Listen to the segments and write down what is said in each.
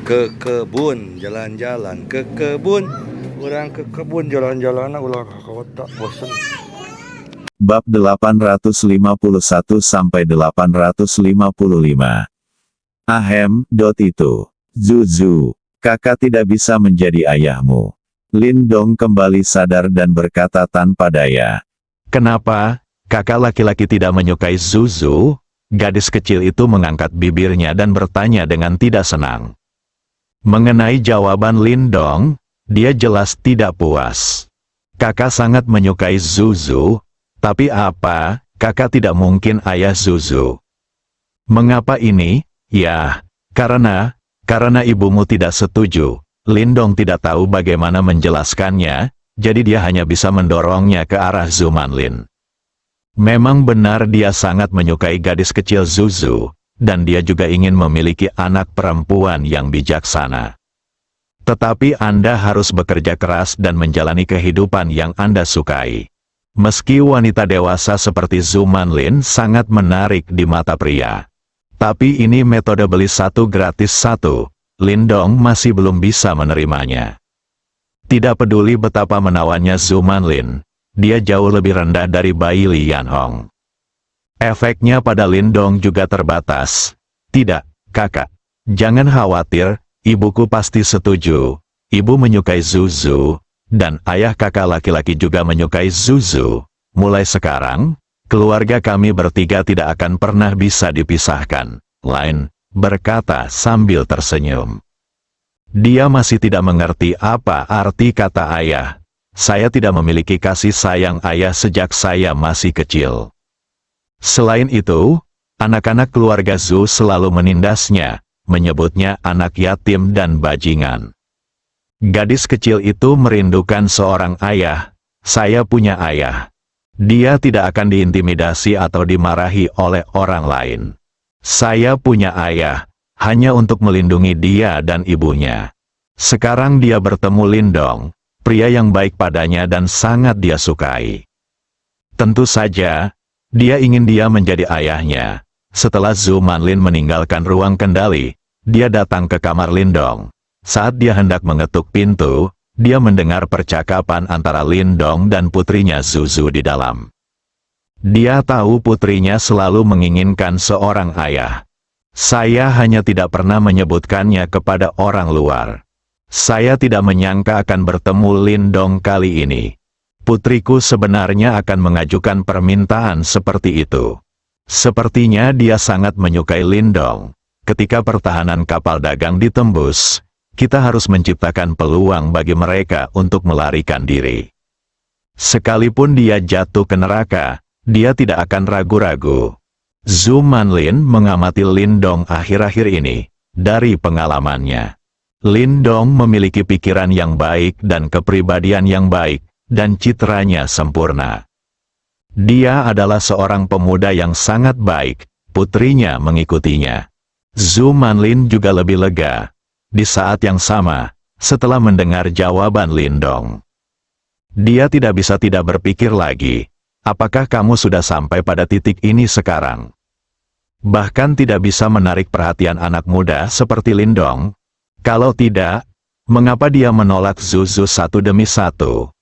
Ke kebun jalan-jalan, ke kebun, orang ke kebun jalan-jalan ulah ke kota bosen. Bab 851 sampai 855. Ahem, itu. Zuzu, kakak tidak bisa menjadi ayahmu. Lindong kembali sadar dan berkata tanpa daya. Kenapa? Kakak laki-laki tidak menyukai Zuzu? Gadis kecil itu mengangkat bibirnya dan bertanya dengan tidak senang. Mengenai jawaban Lindong, dia jelas tidak puas. Kakak sangat menyukai Zuzu, tapi apa, kakak tidak mungkin ayah Zuzu. Mengapa ini? Ya, karena ibumu tidak setuju. Lindong tidak tahu bagaimana menjelaskannya, jadi dia hanya bisa mendorongnya ke arah Zumanlin. Memang benar dia sangat menyukai gadis kecil Zuzu, dan dia juga ingin memiliki anak perempuan yang bijaksana. Tetapi Anda harus bekerja keras dan menjalani kehidupan yang Anda sukai. Meski wanita dewasa seperti Zumanlin sangat menarik di mata pria. Tapi ini metode beli satu gratis satu, Lindong masih belum bisa menerimanya. Tidak peduli betapa menawannya Zumanlin, dia jauh lebih rendah dari bayi Li Yanhong. Efeknya pada Lindong juga terbatas. Tidak, kakak. Jangan khawatir, ibuku pasti setuju. Ibu menyukai Zuzu, dan ayah kakak laki-laki juga menyukai Zuzu. Mulai sekarang, keluarga kami bertiga tidak akan pernah bisa dipisahkan. Lin berkata sambil tersenyum. Dia masih tidak mengerti apa arti kata ayah. Saya tidak memiliki kasih sayang ayah sejak saya masih kecil. Selain itu, anak-anak keluarga Zhu selalu menindasnya, menyebutnya anak yatim dan bajingan. Gadis kecil itu merindukan seorang ayah. Saya punya ayah. Dia tidak akan diintimidasi atau dimarahi oleh orang lain. Saya punya ayah, hanya untuk melindungi dia dan ibunya. Sekarang dia bertemu Lindong, pria yang baik padanya dan sangat dia sukai. Tentu saja, dia ingin dia menjadi ayahnya. Setelah Zumanlin meninggalkan ruang kendali, dia datang ke kamar Lindong. Saat dia hendak mengetuk pintu, dia mendengar percakapan antara Lindong dan putrinya Zuzu di dalam. Dia tahu putrinya selalu menginginkan seorang ayah. Saya hanya tidak pernah menyebutkannya kepada orang luar. Saya tidak menyangka akan bertemu Lindong kali ini. Putriku sebenarnya akan mengajukan permintaan seperti itu. Sepertinya dia sangat menyukai Lindong. Ketika pertahanan kapal dagang ditembus, kita harus menciptakan peluang bagi mereka untuk melarikan diri. Sekalipun dia jatuh ke neraka, dia tidak akan ragu-ragu. Zumanlin mengamati Lindong akhir-akhir ini, dari pengalamannya. Lindong memiliki pikiran yang baik dan kepribadian yang baik, dan citranya sempurna. Dia adalah seorang pemuda yang sangat baik, putrinya mengikutinya. Zumanlin juga lebih lega. Di saat yang sama, setelah mendengar jawaban Lindong, dia tidak bisa tidak berpikir lagi, apakah kamu sudah sampai pada titik ini sekarang? Bahkan tidak bisa menarik perhatian anak muda seperti Lindong? Kalau tidak, mengapa dia menolak Zuzu satu demi satu?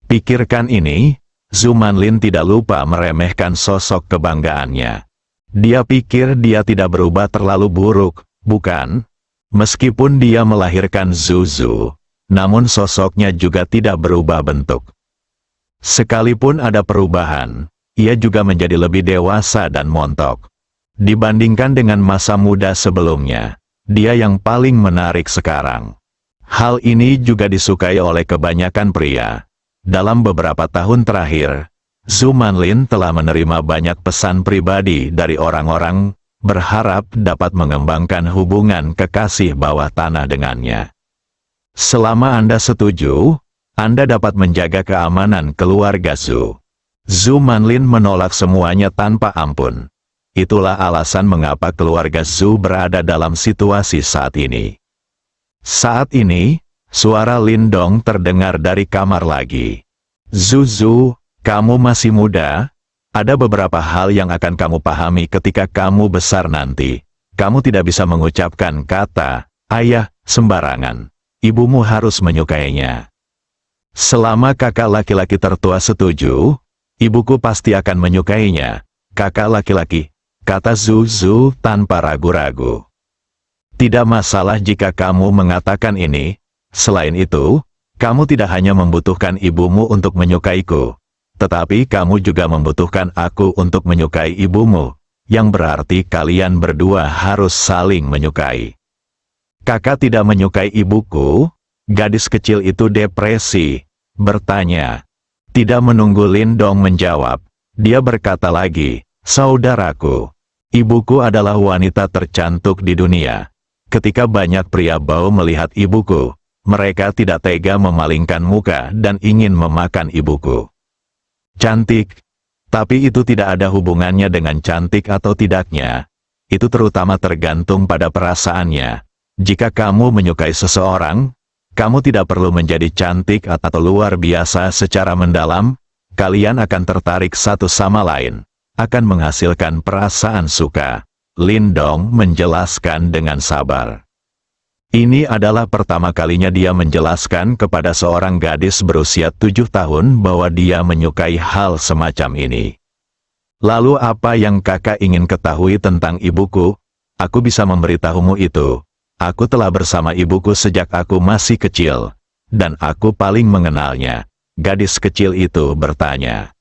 Pikirkan ini, Zumanlin tidak lupa meremehkan sosok kebanggaannya. Dia pikir dia tidak berubah terlalu buruk, bukan? Meskipun dia melahirkan Zuzu, namun sosoknya juga tidak berubah bentuk. Sekalipun ada perubahan, ia juga menjadi lebih dewasa dan montok. Dibandingkan dengan masa muda sebelumnya, dia yang paling menarik sekarang. Hal ini juga disukai oleh kebanyakan pria. Dalam beberapa tahun terakhir, Zumanlin telah menerima banyak pesan pribadi dari orang-orang, berharap dapat mengembangkan hubungan kekasih bawah tanah dengannya. Selama Anda setuju, Anda dapat menjaga keamanan keluarga Zhu. Zumanlin menolak semuanya tanpa ampun. Itulah alasan mengapa keluarga Zhu berada dalam situasi saat ini. Saat ini, suara Lindong terdengar dari kamar lagi. Zuzu, kamu masih muda. Ada beberapa hal yang akan kamu pahami ketika kamu besar nanti. Kamu tidak bisa mengucapkan kata Ayah, sembarangan. Ibumu harus menyukainya. Selama kakak laki-laki tertua setuju, ibuku pasti akan menyukainya. Kakak laki-laki, kata Zuzu tanpa ragu-ragu. Tidak masalah jika kamu mengatakan ini. Selain itu, kamu tidak hanya membutuhkan ibumu untuk menyukaiku, tetapi kamu juga membutuhkan aku untuk menyukai ibumu, yang berarti kalian berdua harus saling menyukai. Kakak tidak menyukai ibuku. Gadis kecil itu depresi, bertanya. Tidak menunggu Lindong menjawab, dia berkata lagi, saudaraku, ibuku adalah wanita tercantik di dunia. Ketika banyak pria bau melihat ibuku, mereka tidak tega memalingkan muka dan ingin memakan ibuku. Cantik, tapi itu tidak ada hubungannya dengan cantik atau tidaknya. Itu terutama tergantung pada perasaannya. Jika kamu menyukai seseorang, kamu tidak perlu menjadi cantik atau luar biasa secara mendalam, kalian akan tertarik satu sama lain, akan menghasilkan perasaan suka. Lindong menjelaskan dengan sabar. Ini adalah pertama kalinya dia menjelaskan kepada seorang gadis berusia 7 tahun bahwa dia menyukai hal semacam ini. Lalu apa yang kakak ingin ketahui tentang ibuku? Aku bisa memberitahumu itu. Aku telah bersama ibuku sejak aku masih kecil, dan aku paling mengenalnya. Gadis kecil itu bertanya.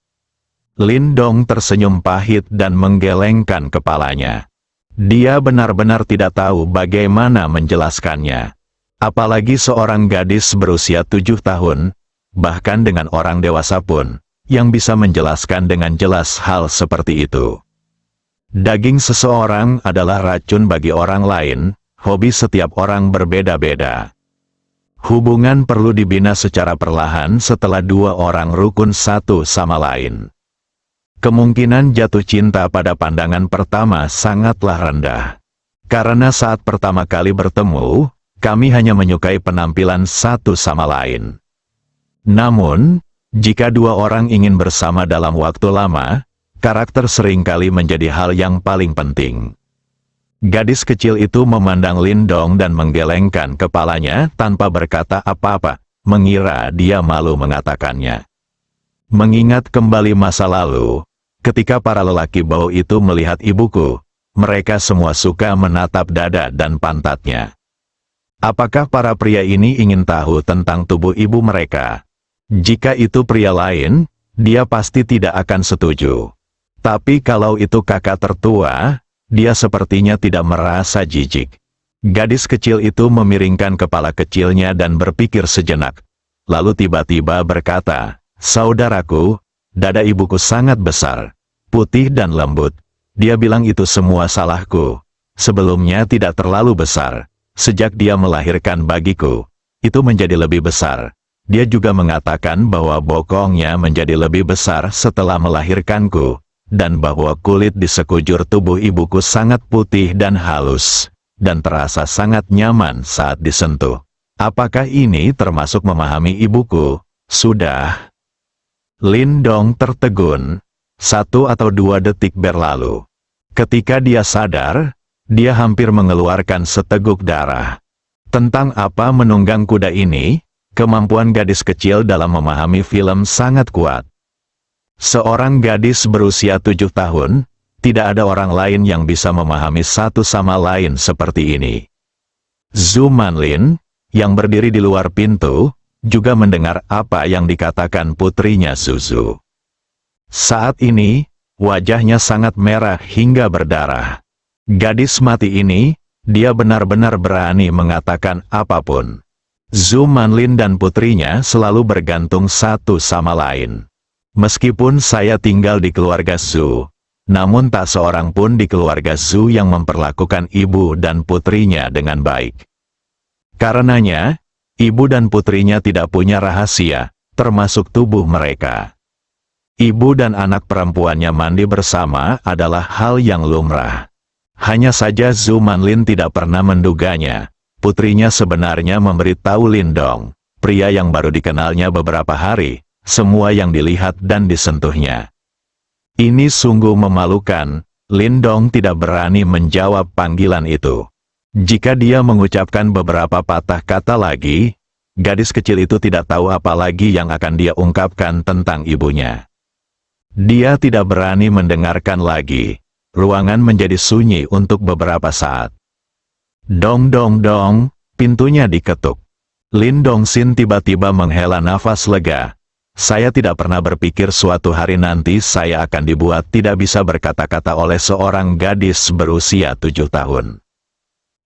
Lindong tersenyum pahit dan menggelengkan kepalanya. Dia benar-benar tidak tahu bagaimana menjelaskannya. Apalagi seorang gadis berusia 7 tahun, bahkan dengan orang dewasa pun, yang bisa menjelaskan dengan jelas hal seperti itu. Daging seseorang adalah racun bagi orang lain. Hobi setiap orang berbeda-beda. Hubungan perlu dibina secara perlahan setelah dua orang rukun satu sama lain. Kemungkinan jatuh cinta pada pandangan pertama sangatlah rendah. Karena saat pertama kali bertemu, kami hanya menyukai penampilan satu sama lain. Namun, jika dua orang ingin bersama dalam waktu lama, karakter seringkali menjadi hal yang paling penting. Gadis kecil itu memandang Lindong dan menggelengkan kepalanya tanpa berkata apa-apa, mengira dia malu mengatakannya. Mengingat kembali masa lalu, ketika para lelaki bau itu melihat ibuku, mereka semua suka menatap dada dan pantatnya. Apakah para pria ini ingin tahu tentang tubuh ibu mereka? Jika itu pria lain, dia pasti tidak akan setuju. Tapi kalau itu kakak tertua, dia sepertinya tidak merasa jijik. Gadis kecil itu memiringkan kepala kecilnya dan berpikir sejenak. Lalu tiba-tiba berkata, saudaraku, dada ibuku sangat besar, putih dan lembut. Dia bilang itu semua salahku. Sebelumnya tidak terlalu besar. Sejak dia melahirkan bagiku, itu menjadi lebih besar. Dia juga mengatakan bahwa bokongnya menjadi lebih besar setelah melahirkanku, dan bahwa kulit di sekujur tubuh ibuku sangat putih dan halus, dan terasa sangat nyaman saat disentuh. Apakah ini termasuk memahami ibuku? Sudah. Lindong tertegun. 1 atau 2 detik berlalu. Ketika dia sadar, dia hampir mengeluarkan seteguk darah. Tentang apa menunggang kuda ini, kemampuan gadis kecil dalam memahami film sangat kuat. Seorang gadis berusia 7 tahun, tidak ada orang lain yang bisa memahami satu sama lain seperti ini. Zhu Manlin, yang berdiri di luar pintu, juga mendengar apa yang dikatakan putrinya Zuzu. Saat ini, wajahnya sangat merah hingga berdarah. Gadis mati ini, dia benar-benar berani mengatakan apapun. Zhu Manlin dan putrinya selalu bergantung satu sama lain. Meskipun saya tinggal di keluarga Zhu, namun tak seorang pun di keluarga Zhu yang memperlakukan ibu dan putrinya dengan baik. Karenanya, ibu dan putrinya tidak punya rahasia, termasuk tubuh mereka. Ibu dan anak perempuannya mandi bersama adalah hal yang lumrah. Hanya saja Zhu Manlin tidak pernah menduganya. Putrinya sebenarnya memberitahu Lindong, pria yang baru dikenalnya beberapa hari, semua yang dilihat dan disentuhnya. Ini sungguh memalukan. Lindong tidak berani menjawab panggilan itu. Jika dia mengucapkan beberapa patah kata lagi, gadis kecil itu tidak tahu apa lagi yang akan dia ungkapkan tentang ibunya. Dia tidak berani mendengarkan lagi. Ruangan menjadi sunyi untuk beberapa saat. Dong dong dong, pintunya diketuk. Lin Dongxin tiba-tiba menghela nafas lega. Saya tidak pernah berpikir suatu hari nanti saya akan dibuat tidak bisa berkata-kata oleh seorang gadis berusia 7 tahun.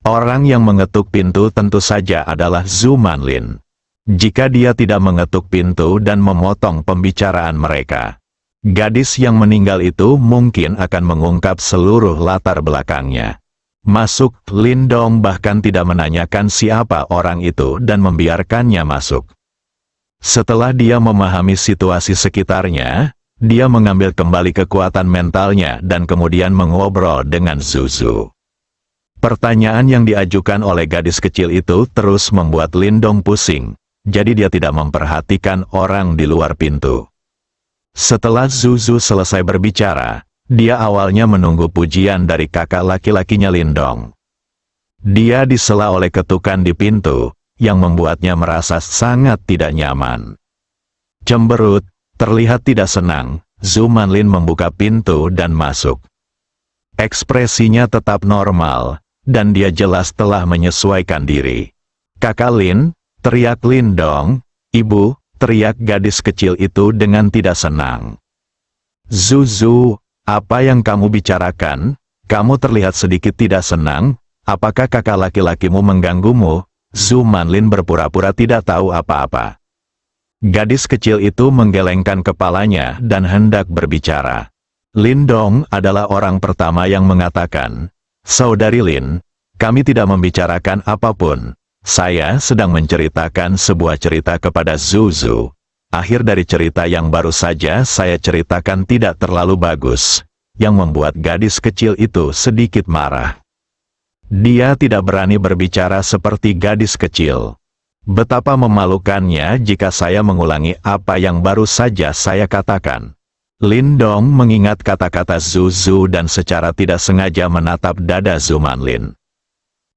Orang yang mengetuk pintu tentu saja adalah Zhu Manlin. Jika dia tidak mengetuk pintu dan memotong pembicaraan mereka, gadis yang meninggal itu mungkin akan mengungkap seluruh latar belakangnya. Masuk, Lin Dong bahkan tidak menanyakan siapa orang itu dan membiarkannya masuk. Setelah dia memahami situasi sekitarnya, dia mengambil kembali kekuatan mentalnya dan kemudian mengobrol dengan Zuzu. Pertanyaan yang diajukan oleh gadis kecil itu terus membuat Lin Dong pusing, jadi dia tidak memperhatikan orang di luar pintu. Setelah Zuzu selesai berbicara, dia awalnya menunggu pujian dari kakak laki-lakinya Lin Dong. Dia disela oleh ketukan di pintu, yang membuatnya merasa sangat tidak nyaman. Cemberut, terlihat tidak senang, Zhu Manlin membuka pintu dan masuk. Ekspresinya tetap normal, dan dia jelas telah menyesuaikan diri. "Kakak Lin," teriak Lin Dong. "Ibu," teriak gadis kecil itu dengan tidak senang. "Zuzu, apa yang kamu bicarakan? Kamu terlihat sedikit tidak senang. Apakah kakak laki-lakimu mengganggumu?" Zhu Manlin berpura-pura tidak tahu apa-apa. Gadis kecil itu menggelengkan kepalanya dan hendak berbicara. Lin Dong adalah orang pertama yang mengatakan, "Saudari Lin, kami tidak membicarakan apapun. Saya sedang menceritakan sebuah cerita kepada Zuzu. Akhir dari cerita yang baru saja saya ceritakan tidak terlalu bagus," yang membuat gadis kecil itu sedikit marah. Dia tidak berani berbicara seperti gadis kecil. Betapa memalukannya jika saya mengulangi apa yang baru saja saya katakan. Lin Dong mengingat kata-kata Zuzu dan secara tidak sengaja menatap dada Zhu Manlin.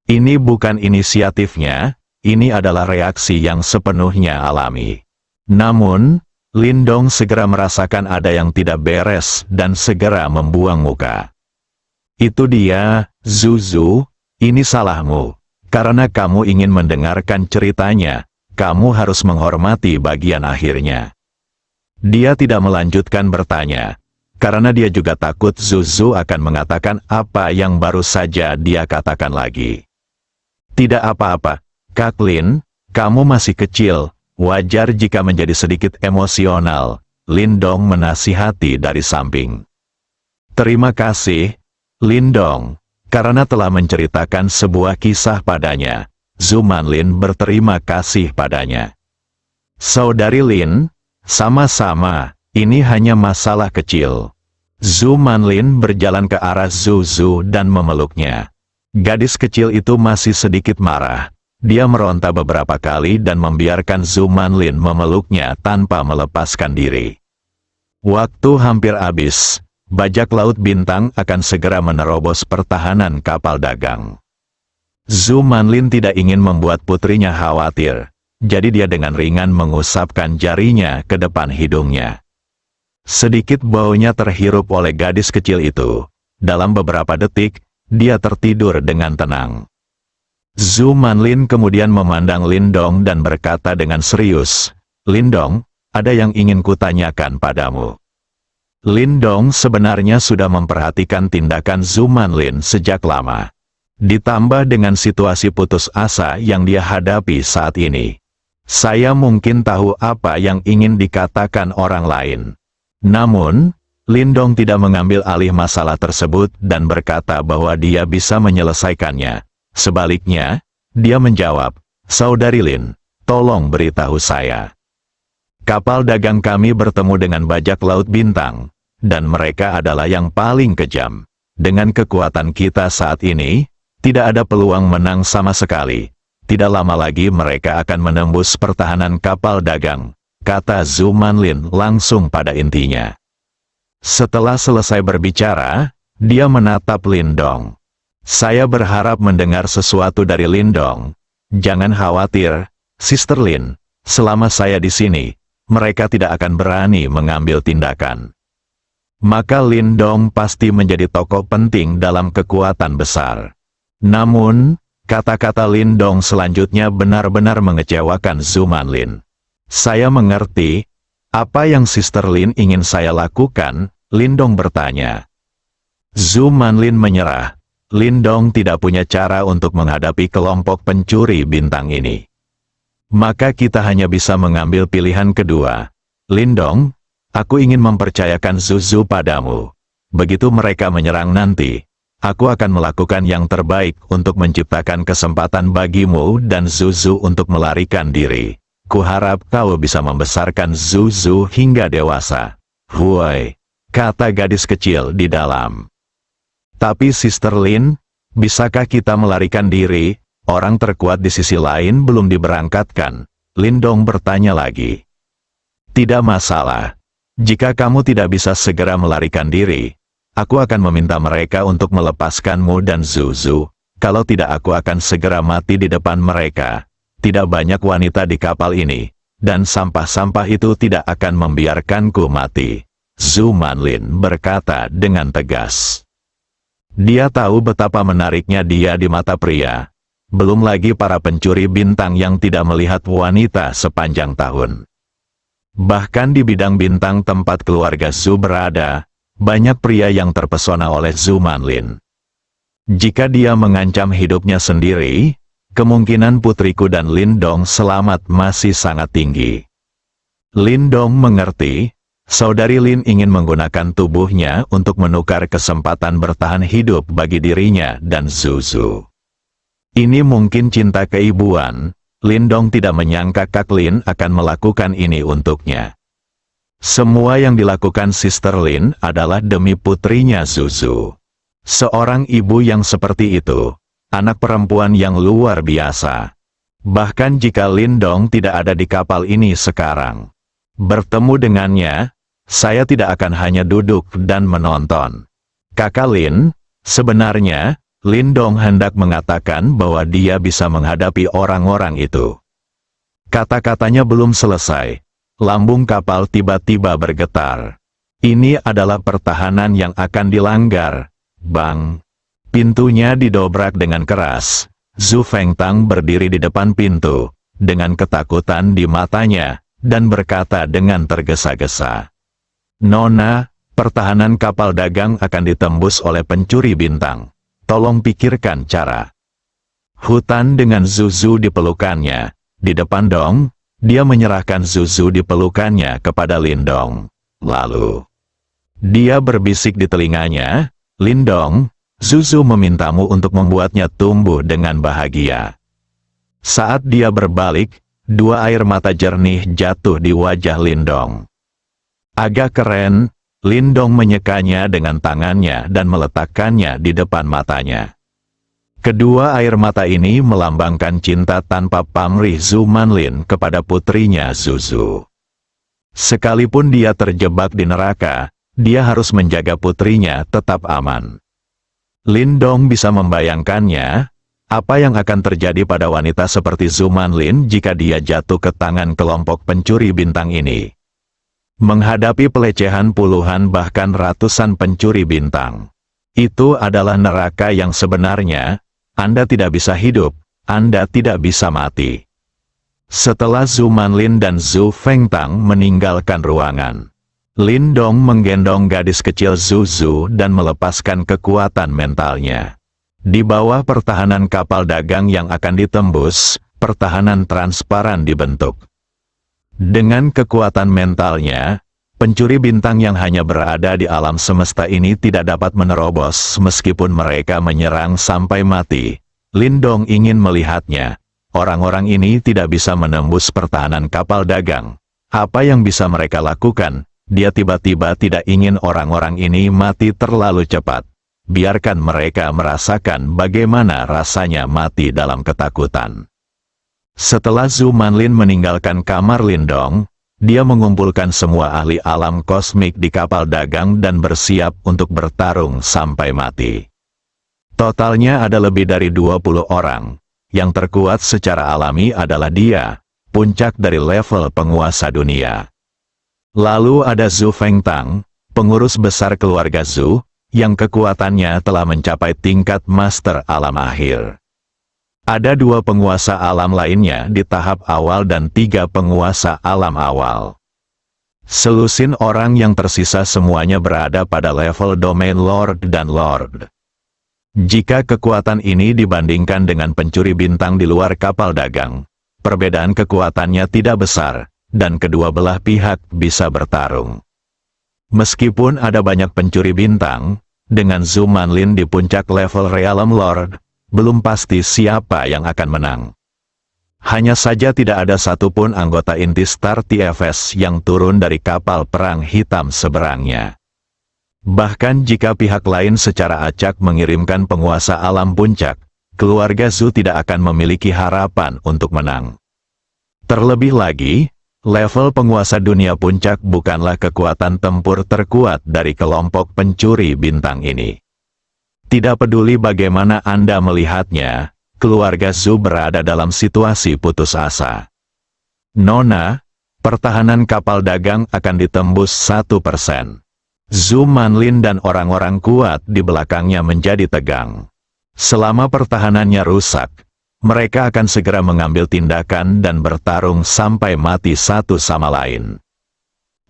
Ini bukan inisiatifnya, ini adalah reaksi yang sepenuhnya alami. Namun, Lin Dong segera merasakan ada yang tidak beres dan segera membuang muka. "Itu dia, Zuzu. Ini salahmu. Karena kamu ingin mendengarkan ceritanya, kamu harus menghormati bagian akhirnya." Dia tidak melanjutkan bertanya, karena dia juga takut Zuzu akan mengatakan apa yang baru saja dia katakan lagi. "Tidak apa-apa, Kak Lin, kamu masih kecil, wajar jika menjadi sedikit emosional," Lin Dong menasihati dari samping. "Terima kasih, Lin Dong. Karena telah menceritakan sebuah kisah padanya." Zhu Manlin berterima kasih padanya. "Saudari Lin, sama-sama, ini hanya masalah kecil." Zhu Manlin berjalan ke arah Zuzu dan memeluknya. Gadis kecil itu masih sedikit marah. Dia meronta beberapa kali dan membiarkan Zhu Manlin memeluknya tanpa melepaskan diri. Waktu hampir habis. Bajak laut bintang akan segera menerobos pertahanan kapal dagang. Zhu Manlin tidak ingin membuat putrinya khawatir, jadi dia dengan ringan mengusapkan jarinya ke depan hidungnya. Sedikit baunya terhirup oleh gadis kecil itu. Dalam beberapa detik, dia tertidur dengan tenang. Zhu Manlin kemudian memandang Lin Dong dan berkata dengan serius, "Lin Dong, ada yang ingin kutanyakan padamu." Lin Dong sebenarnya sudah memperhatikan tindakan Zhu Manlin sejak lama. Ditambah dengan situasi putus asa yang dia hadapi saat ini. "Saya mungkin tahu apa yang ingin dikatakan orang lain." Namun, Lin Dong tidak mengambil alih masalah tersebut dan berkata bahwa dia bisa menyelesaikannya. Sebaliknya, dia menjawab, "Saudari Lin, tolong beritahu saya. Kapal dagang kami bertemu dengan bajak laut bintang. Dan mereka adalah yang paling kejam. Dengan kekuatan kita saat ini, tidak ada peluang menang sama sekali. Tidak lama lagi mereka akan menembus pertahanan kapal dagang," kata Zhu Manlin langsung pada intinya. Setelah selesai berbicara, dia menatap Lin Dong. Saya berharap mendengar sesuatu dari Lindong. Jangan khawatir, Sister Lin. Selama saya di sini, mereka tidak akan berani mengambil tindakan. Maka Lindong pasti menjadi tokoh penting dalam kekuatan besar. Namun, kata-kata Lindong selanjutnya benar-benar mengecewakan Zhu Manlin. Saya mengerti, apa yang Sister Lin ingin saya lakukan, Lindong bertanya. Zhu Manlin menyerah. Lindong tidak punya cara untuk menghadapi kelompok pencuri bintang ini. Maka kita hanya bisa mengambil pilihan kedua. Lindong, aku ingin mempercayakan Zuzu padamu. Begitu mereka menyerang nanti, aku akan melakukan yang terbaik untuk menciptakan kesempatan bagimu dan Zuzu untuk melarikan diri. Kuharap kau bisa membesarkan Zuzu hingga dewasa. Huai, kata gadis kecil di dalam. Tapi Sister Lin, bisakah kita melarikan diri? Orang terkuat di sisi lain belum diberangkatkan. Lindong bertanya lagi. Tidak masalah. Jika kamu tidak bisa segera melarikan diri, aku akan meminta mereka untuk melepaskanmu dan Zuzu. Kalau tidak aku akan segera mati di depan mereka. Tidak banyak wanita di kapal ini, dan sampah-sampah itu tidak akan membiarkanku mati. Zhu Manlin berkata dengan tegas. Dia tahu betapa menariknya dia di mata pria. Belum lagi para pencuri bintang yang tidak melihat wanita sepanjang tahun. Bahkan di bidang bintang tempat keluarga Zhu berada, banyak pria yang terpesona oleh Zhu Manlin. Jika dia mengancam hidupnya sendiri, kemungkinan putriku dan Lindong selamat masih sangat tinggi. Lindong mengerti. Saudari Lin ingin menggunakan tubuhnya untuk menukar kesempatan bertahan hidup bagi dirinya dan Zuzu. Ini mungkin cinta keibuan. Lindong tidak menyangka Kak Lin akan melakukan ini untuknya. Semua yang dilakukan Sister Lin adalah demi putrinya Zuzu. Seorang ibu yang seperti itu, anak perempuan yang luar biasa. Bahkan jika Lindong tidak ada di kapal ini sekarang, bertemu dengannya, saya tidak akan hanya duduk dan menonton. Kakak Lin, sebenarnya, Lindong hendak mengatakan bahwa dia bisa menghadapi orang-orang itu. Kata-katanya belum selesai. Lambung kapal tiba-tiba bergetar. Ini adalah pertahanan yang akan dilanggar. Bang! Pintunya didobrak dengan keras. Zhu Fengtang berdiri di depan pintu, dengan ketakutan di matanya, dan berkata dengan tergesa-gesa. Nona, pertahanan kapal dagang akan ditembus oleh pencuri bintang. Tolong pikirkan cara. Hutan dengan Zuzu di pelukannya. Di depan Dong, dia menyerahkan Zuzu di pelukannya kepada Lindong. Lalu, dia berbisik di telinganya, Lindong, Zuzu memintamu untuk membuatnya tumbuh dengan bahagia. Saat dia berbalik, dua air mata jernih jatuh di wajah Lindong. Agak keren, Lindong menyekanya dengan tangannya dan meletakkannya di depan matanya. Kedua air mata ini melambangkan cinta tanpa pamrih Zhu Manlin kepada putrinya Zuzu. Sekalipun dia terjebak di neraka, dia harus menjaga putrinya tetap aman. Lindong bisa membayangkannya, apa yang akan terjadi pada wanita seperti Zhu Manlin jika dia jatuh ke tangan kelompok pencuri bintang ini. Menghadapi pelecehan puluhan bahkan ratusan pencuri bintang. Itu adalah neraka yang sebenarnya. Anda tidak bisa hidup, Anda tidak bisa mati. Setelah Zhu Manlin dan Zhu Fengtang meninggalkan ruangan, Lindong menggendong gadis kecil Zuzu dan melepaskan kekuatan mentalnya. Di bawah pertahanan kapal dagang yang akan ditembus, pertahanan transparan dibentuk. Dengan kekuatan mentalnya, pencuri bintang yang hanya berada di alam semesta ini tidak dapat menerobos meskipun mereka menyerang sampai mati. Lindong ingin melihatnya. Orang-orang ini tidak bisa menembus pertahanan kapal dagang. Apa yang bisa mereka lakukan? Dia tiba-tiba tidak ingin orang-orang ini mati terlalu cepat. Biarkan mereka merasakan bagaimana rasanya mati dalam ketakutan. Setelah Zhu Manlin meninggalkan kamar Lindong, dia mengumpulkan semua ahli alam kosmik di kapal dagang dan bersiap untuk bertarung sampai mati. Totalnya ada lebih dari 20 orang. Yang terkuat secara alami adalah dia, puncak dari level penguasa dunia. Lalu ada Zhu Fengtang, pengurus besar keluarga Zhu, yang kekuatannya telah mencapai tingkat master alam akhir. Ada 2 penguasa alam lainnya di tahap awal dan 3 penguasa alam awal. Selusin orang yang tersisa semuanya berada pada level domain Lord dan Lord. Jika kekuatan ini dibandingkan dengan pencuri bintang di luar kapal dagang, perbedaan kekuatannya tidak besar, dan kedua belah pihak bisa bertarung. Meskipun ada banyak pencuri bintang, dengan Zhu Manlin di puncak level Realm Lord, belum pasti siapa yang akan menang. Hanya saja tidak ada satupun anggota inti Star TFS yang turun dari kapal perang hitam seberangnya. Bahkan jika pihak lain secara acak mengirimkan penguasa alam puncak, keluarga Zhu tidak akan memiliki harapan untuk menang. Terlebih lagi, level penguasa dunia puncak bukanlah kekuatan tempur terkuat dari kelompok pencuri bintang ini. Tidak peduli bagaimana Anda melihatnya, keluarga Zhu berada dalam situasi putus asa. Nona, pertahanan kapal dagang akan ditembus 1%. Zhu Manlin dan orang-orang kuat di belakangnya menjadi tegang. Selama pertahanannya rusak, mereka akan segera mengambil tindakan dan bertarung sampai mati satu sama lain.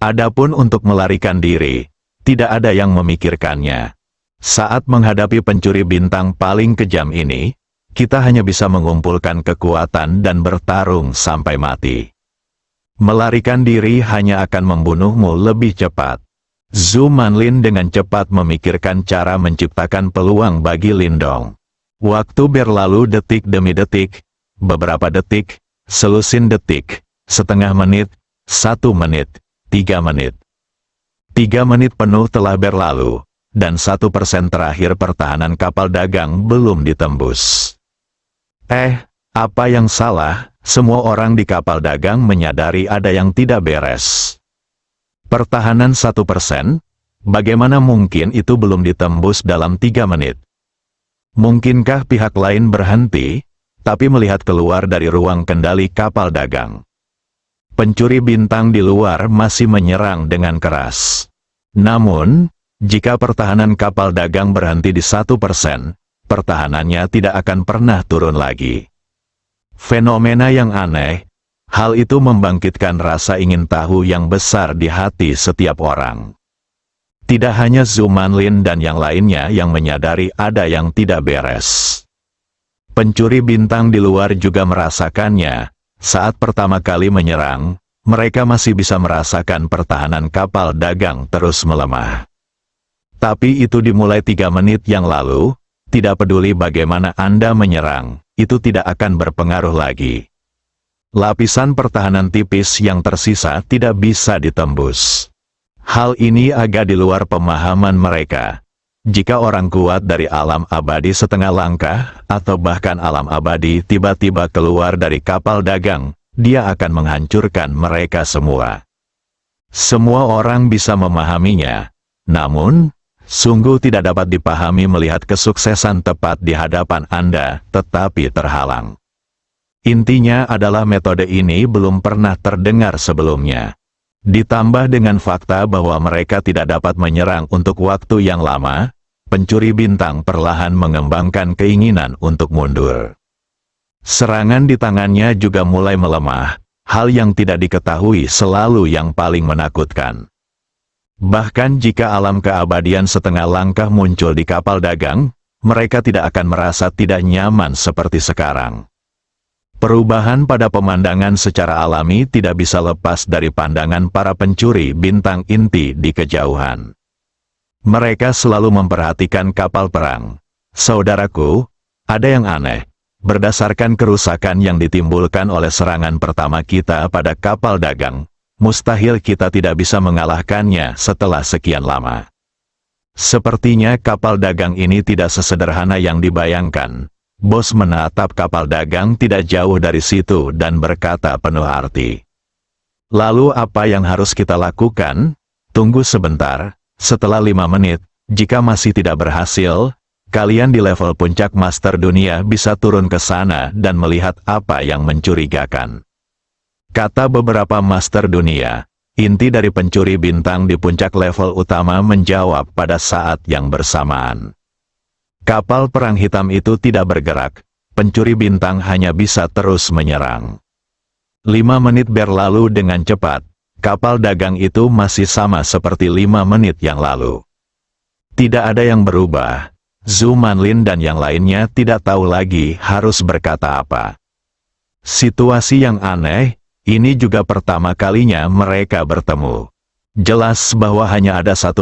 Adapun untuk melarikan diri, tidak ada yang memikirkannya. Saat menghadapi pencuri bintang paling kejam ini, kita hanya bisa mengumpulkan kekuatan dan bertarung sampai mati. Melarikan diri hanya akan membunuhmu lebih cepat. Zhu Manlin dengan cepat memikirkan cara menciptakan peluang bagi Lindong. Waktu berlalu detik demi detik, beberapa detik, selusin detik, setengah menit, 1 menit, 3 menit. 3 menit penuh telah berlalu, dan 1% terakhir pertahanan kapal dagang belum ditembus. Apa yang salah? Semua orang di kapal dagang menyadari ada yang tidak beres. Pertahanan 1%? Bagaimana mungkin itu belum ditembus dalam 3 menit? Mungkinkah pihak lain berhenti, tapi melihat keluar dari ruang kendali kapal dagang? Pencuri bintang di luar masih menyerang dengan keras. Namun, jika pertahanan kapal dagang berhenti di 1%, pertahanannya tidak akan pernah turun lagi. Fenomena yang aneh, hal itu membangkitkan rasa ingin tahu yang besar di hati setiap orang. Tidak hanya Zhu Manlin dan yang lainnya yang menyadari ada yang tidak beres. Pencuri bintang di luar juga merasakannya. Saat pertama kali menyerang, mereka masih bisa merasakan pertahanan kapal dagang terus melemah. Tapi itu dimulai 3 menit yang lalu, tidak peduli bagaimana Anda menyerang, itu tidak akan berpengaruh lagi. Lapisan pertahanan tipis yang tersisa tidak bisa ditembus. Hal ini agak di luar pemahaman mereka. Jika orang kuat dari alam abadi setengah langkah, atau bahkan alam abadi tiba-tiba keluar dari kapal dagang, dia akan menghancurkan mereka semua. Semua orang bisa memahaminya. Namun, sungguh tidak dapat dipahami melihat kesuksesan tepat di hadapan Anda, tetapi terhalang. Intinya adalah metode ini belum pernah terdengar sebelumnya. Ditambah dengan fakta bahwa mereka tidak dapat menyerang untuk waktu yang lama, pencuri bintang perlahan mengembangkan keinginan untuk mundur. Serangan di tangannya juga mulai melemah, hal yang tidak diketahui selalu yang paling menakutkan. Bahkan jika alam keabadian setengah langkah muncul di kapal dagang, mereka tidak akan merasa tidak nyaman seperti sekarang. Perubahan pada pemandangan secara alami tidak bisa lepas dari pandangan para pencuri bintang inti di kejauhan. Mereka selalu memperhatikan kapal perang. Saudaraku, ada yang aneh. Berdasarkan kerusakan yang ditimbulkan oleh serangan pertama kita pada kapal dagang, mustahil kita tidak bisa mengalahkannya setelah sekian lama. Sepertinya kapal dagang ini tidak sesederhana yang dibayangkan. Bos menatap kapal dagang tidak jauh dari situ dan berkata penuh arti. Lalu apa yang harus kita lakukan? Tunggu sebentar, setelah 5 menit, jika masih tidak berhasil, kalian di level puncak Master Dunia bisa turun ke sana dan melihat apa yang mencurigakan. Kata beberapa Master Dunia, inti dari pencuri bintang di puncak level utama menjawab pada saat yang bersamaan. Kapal perang hitam itu tidak bergerak, pencuri bintang hanya bisa terus menyerang. 5 menit berlalu dengan cepat, kapal dagang itu masih sama seperti 5 menit yang lalu. Tidak ada yang berubah. Zhu Manlin dan yang lainnya tidak tahu lagi harus berkata apa. Situasi yang aneh, ini juga pertama kalinya mereka bertemu. Jelas bahwa hanya ada 1%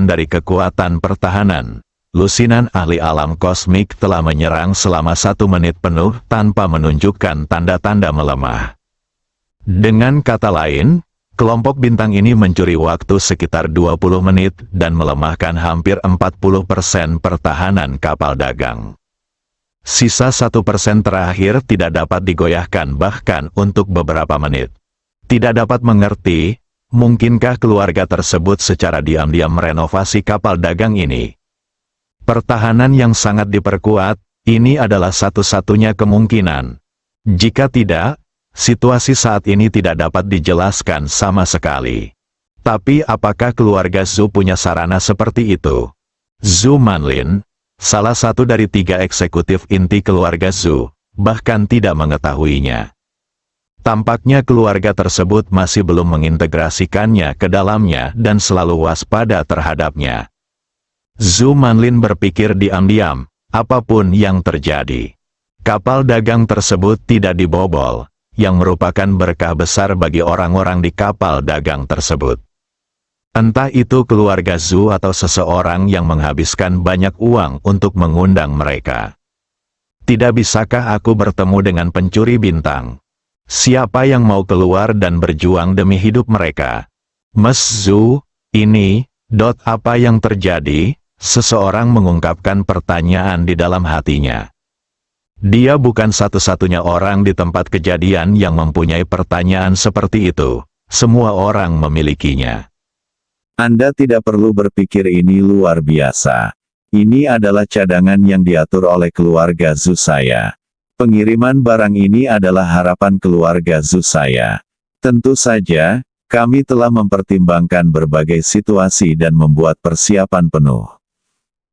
dari kekuatan pertahanan. Lusinan ahli alam kosmik telah menyerang selama 1 menit penuh tanpa menunjukkan tanda-tanda melemah. Dengan kata lain, kelompok bintang ini mencuri waktu sekitar 20 menit dan melemahkan hampir 40% pertahanan kapal dagang. Sisa 1% terakhir tidak dapat digoyahkan bahkan untuk beberapa menit. Tidak dapat mengerti, mungkinkah keluarga tersebut secara diam-diam merenovasi kapal dagang ini? Pertahanan yang sangat diperkuat, ini adalah satu-satunya kemungkinan. Jika tidak, situasi saat ini tidak dapat dijelaskan sama sekali. Tapi apakah keluarga Zhu punya sarana seperti itu? Zhu Manlin, salah satu dari 3 eksekutif inti keluarga Zhu, bahkan tidak mengetahuinya. Tampaknya keluarga tersebut masih belum mengintegrasikannya ke dalamnya dan selalu waspada terhadapnya. Zhu Manlin berpikir diam-diam, apapun yang terjadi. Kapal dagang tersebut tidak dibobol, yang merupakan berkah besar bagi orang-orang di kapal dagang tersebut. Entah itu keluarga Zhu atau seseorang yang menghabiskan banyak uang untuk mengundang mereka. Tidak bisakah aku bertemu dengan pencuri bintang? Siapa yang mau keluar dan berjuang demi hidup mereka? Mas Zhu, apa yang terjadi? Seseorang mengungkapkan pertanyaan di dalam hatinya. Dia bukan satu-satunya orang di tempat kejadian yang mempunyai pertanyaan seperti itu. Semua orang memilikinya. Anda tidak perlu berpikir ini luar biasa. Ini adalah cadangan yang diatur oleh keluarga Zhu saya. Pengiriman barang ini adalah harapan keluarga Zhu saya. Tentu saja, kami telah mempertimbangkan berbagai situasi dan membuat persiapan penuh.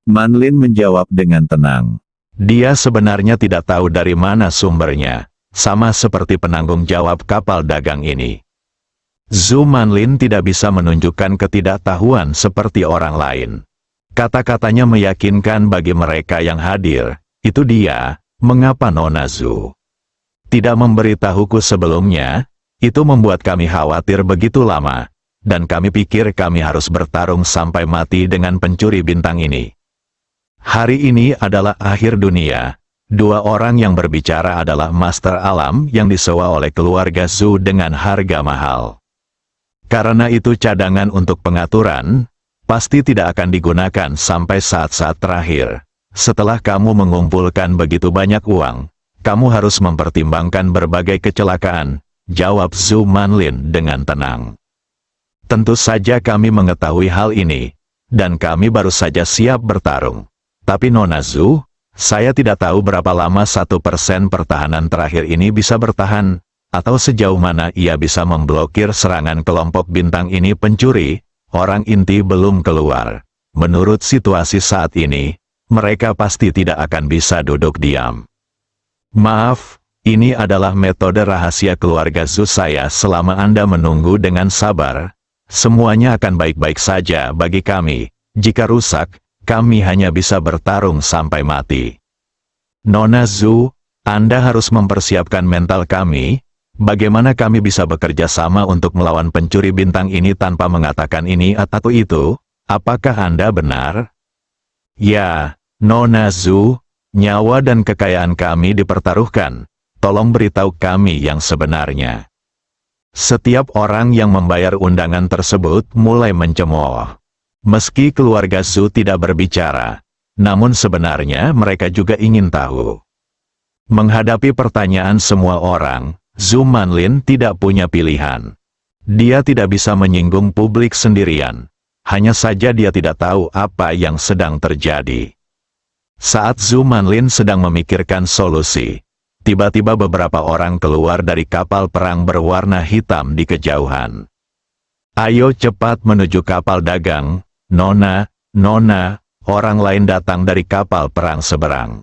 Manlin menjawab dengan tenang. Dia sebenarnya tidak tahu dari mana sumbernya, sama seperti penanggung jawab kapal dagang ini. Zhu Manlin tidak bisa menunjukkan ketidaktahuan seperti orang lain. Kata-katanya meyakinkan bagi mereka yang hadir. Itu dia, mengapa Nona Zhu tidak memberitahuku sebelumnya? Itu membuat kami khawatir begitu lama, dan kami pikir kami harus bertarung sampai mati dengan pencuri bintang ini. Hari ini adalah akhir dunia. 2 orang yang berbicara adalah master alam yang disewa oleh keluarga Zhu dengan harga mahal. Karena itu cadangan untuk pengaturan, pasti tidak akan digunakan sampai saat-saat terakhir. Setelah kamu mengumpulkan begitu banyak uang, kamu harus mempertimbangkan berbagai kecelakaan, jawab Zhu Manlin dengan tenang. Tentu saja kami mengetahui hal ini, dan kami baru saja siap bertarung. Tapi Nona Zhu, saya tidak tahu berapa lama 1% pertahanan terakhir ini bisa bertahan, atau sejauh mana ia bisa memblokir serangan kelompok bintang ini pencuri, orang inti belum keluar. Menurut situasi saat ini, mereka pasti tidak akan bisa duduk diam. Maaf, ini adalah metode rahasia keluarga Zhu saya selama Anda menunggu dengan sabar. Semuanya akan baik-baik saja bagi kami. Jika rusak, kami hanya bisa bertarung sampai mati. Nona Zhu, Anda harus mempersiapkan mental kami. Bagaimana kami bisa bekerja sama untuk melawan pencuri bintang ini tanpa mengatakan ini atau itu? Apakah Anda benar? Ya, Nona Zhu, nyawa dan kekayaan kami dipertaruhkan. Tolong beritahu kami yang sebenarnya. Setiap orang yang membayar undangan tersebut mulai mencemooh. Meski keluarga Zhu tidak berbicara, namun sebenarnya mereka juga ingin tahu. Menghadapi pertanyaan semua orang, Zhu Manlin tidak punya pilihan. Dia tidak bisa menyinggung publik sendirian. Hanya saja dia tidak tahu apa yang sedang terjadi. Saat Zhu Manlin sedang memikirkan solusi, tiba-tiba beberapa orang keluar dari kapal perang berwarna hitam di kejauhan. Ayo cepat menuju kapal dagang, Nona, Nona, orang lain datang dari kapal perang seberang.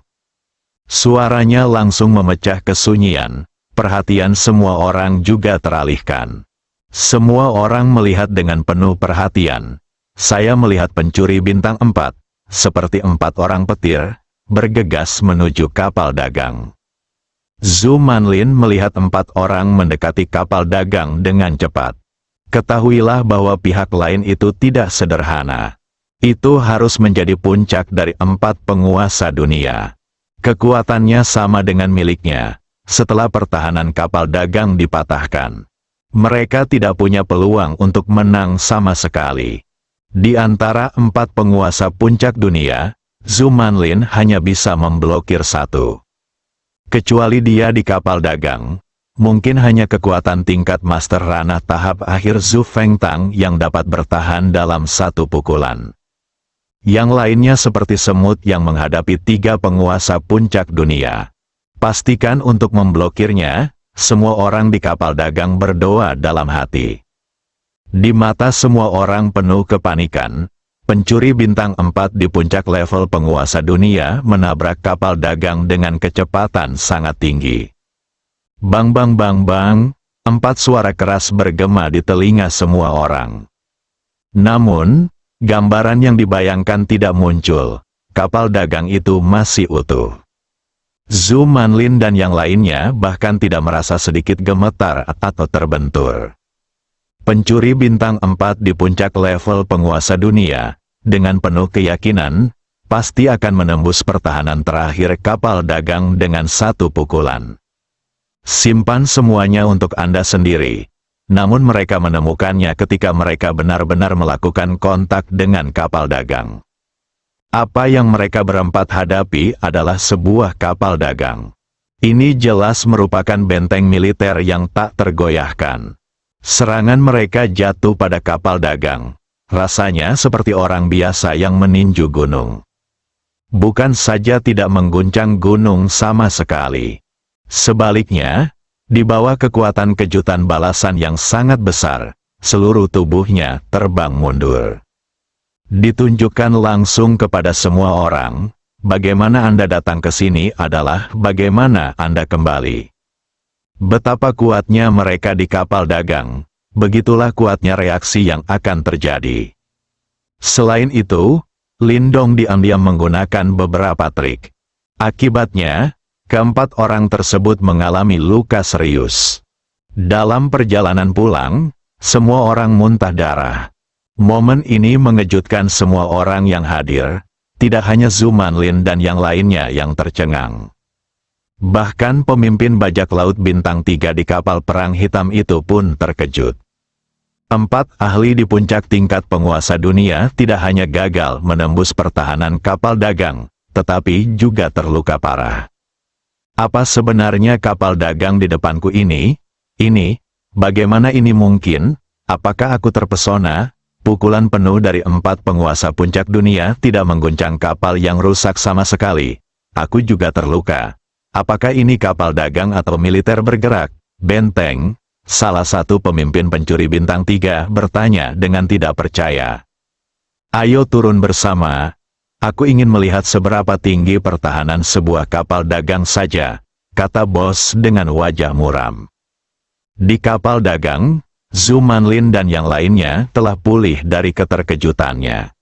Suaranya langsung memecah kesunyian, perhatian semua orang juga teralihkan. Semua orang melihat dengan penuh perhatian. Saya melihat pencuri bintang 4, seperti 4 orang petir, bergegas menuju kapal dagang. Zhu Manlin melihat 4 orang mendekati kapal dagang dengan cepat. Ketahuilah bahwa pihak lain itu tidak sederhana. Itu harus menjadi puncak dari 4 penguasa dunia. Kekuatannya sama dengan miliknya. Setelah pertahanan kapal dagang dipatahkan, mereka tidak punya peluang untuk menang sama sekali. Di antara 4 penguasa puncak dunia, Zhu Manlin hanya bisa memblokir 1. Kecuali dia di kapal dagang, mungkin hanya kekuatan tingkat master ranah tahap akhir Zhu Fengtang yang dapat bertahan dalam 1 pukulan. Yang lainnya seperti semut yang menghadapi 3 penguasa puncak dunia. Pastikan untuk memblokirnya, semua orang di kapal dagang berdoa dalam hati. Di mata semua orang penuh kepanikan, pencuri bintang 4 di puncak level penguasa dunia menabrak kapal dagang dengan kecepatan sangat tinggi. Bang bang bang bang, 4 suara keras bergema di telinga semua orang. Namun, gambaran yang dibayangkan tidak muncul, kapal dagang itu masih utuh. Zhu Manlin dan yang lainnya bahkan tidak merasa sedikit gemetar atau terbentur. Pencuri bintang 4 di puncak level penguasa dunia, dengan penuh keyakinan, pasti akan menembus pertahanan terakhir kapal dagang dengan 1 pukulan. Simpan semuanya untuk Anda sendiri. Namun mereka menemukannya ketika mereka benar-benar melakukan kontak dengan kapal dagang. Apa yang mereka berempat hadapi adalah sebuah kapal dagang. Ini jelas merupakan benteng militer yang tak tergoyahkan. Serangan mereka jatuh pada kapal dagang. Rasanya seperti orang biasa yang meninju gunung. Bukan saja tidak mengguncang gunung sama sekali. Sebaliknya, di bawah kekuatan kejutan balasan yang sangat besar, seluruh tubuhnya terbang mundur. Ditunjukkan langsung kepada semua orang, bagaimana Anda datang ke sini adalah bagaimana Anda kembali. Betapa kuatnya mereka di kapal dagang, begitulah kuatnya reaksi yang akan terjadi. Selain itu, Lindong diam-diam menggunakan beberapa trik. Akibatnya, keempat orang tersebut mengalami luka serius. Dalam perjalanan pulang, semua orang muntah darah. Momen ini mengejutkan semua orang yang hadir, tidak hanya Zhu Manlin dan yang lainnya yang tercengang. Bahkan pemimpin bajak laut bintang 3 di kapal perang hitam itu pun terkejut. 4 ahli di puncak tingkat penguasa dunia tidak hanya gagal menembus pertahanan kapal dagang, tetapi juga terluka parah. Apa sebenarnya kapal dagang di depanku ini? Bagaimana ini mungkin? Apakah aku terpesona? Pukulan penuh dari 4 penguasa puncak dunia tidak mengguncang kapal yang rusak sama sekali. Aku juga terluka. Apakah ini kapal dagang atau militer bergerak? Benteng, salah satu pemimpin pencuri bintang 3 bertanya dengan tidak percaya. Ayo turun bersama. Aku ingin melihat seberapa tinggi pertahanan sebuah kapal dagang saja, kata bos dengan wajah muram. Di kapal dagang, Zhu Manlin dan yang lainnya telah pulih dari keterkejutannya.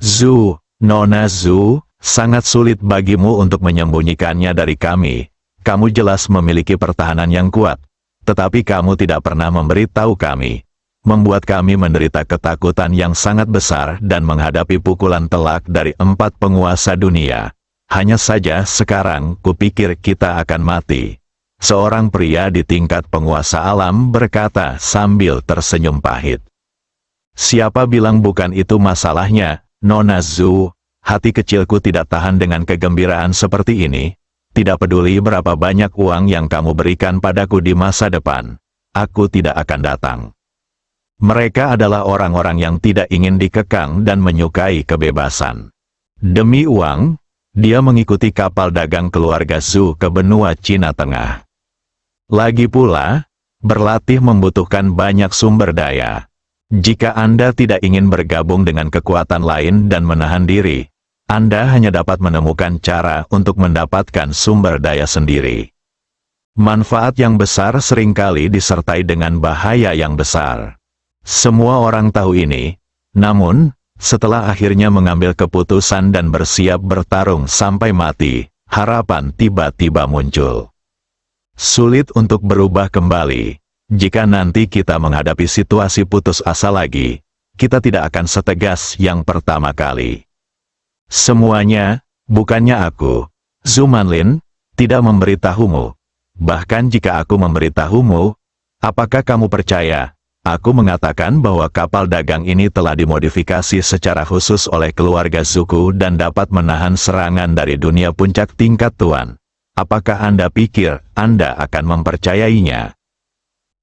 Zhu, Nona Zhu, sangat sulit bagimu untuk menyembunyikannya dari kami. Kamu jelas memiliki pertahanan yang kuat, tetapi kamu tidak pernah memberitahu kami. Membuat kami menderita ketakutan yang sangat besar dan menghadapi pukulan telak dari 4 penguasa dunia. Hanya saja sekarang kupikir kita akan mati. Seorang pria di tingkat penguasa alam berkata sambil tersenyum pahit. Siapa bilang bukan itu masalahnya, Nona Zhu? Hati kecilku tidak tahan dengan kegembiraan seperti ini. Tidak peduli berapa banyak uang yang kamu berikan padaku di masa depan, aku tidak akan datang. Mereka adalah orang-orang yang tidak ingin dikekang dan menyukai kebebasan. Demi uang, Dia mengikuti kapal dagang keluarga Zhou ke benua Cina Tengah. Lagi pula, berlatih membutuhkan banyak sumber daya. Jika Anda tidak ingin bergabung dengan kekuatan lain dan menahan diri, Anda hanya dapat menemukan cara untuk mendapatkan sumber daya sendiri. Manfaat yang besar seringkali disertai dengan bahaya yang besar. Semua orang tahu ini, namun, setelah akhirnya mengambil keputusan dan bersiap bertarung sampai mati, harapan tiba-tiba muncul. Sulit untuk berubah kembali. Jika nanti kita menghadapi situasi putus asa lagi, kita tidak akan setegas yang pertama kali. Semuanya, bukannya aku, Zhu Manlin, tidak memberitahumu. Bahkan jika aku memberitahumu, apakah kamu percaya? Aku mengatakan bahwa kapal dagang ini telah dimodifikasi secara khusus oleh keluarga Zuku dan dapat menahan serangan dari dunia puncak tingkat tuan. Apakah Anda pikir Anda akan mempercayainya?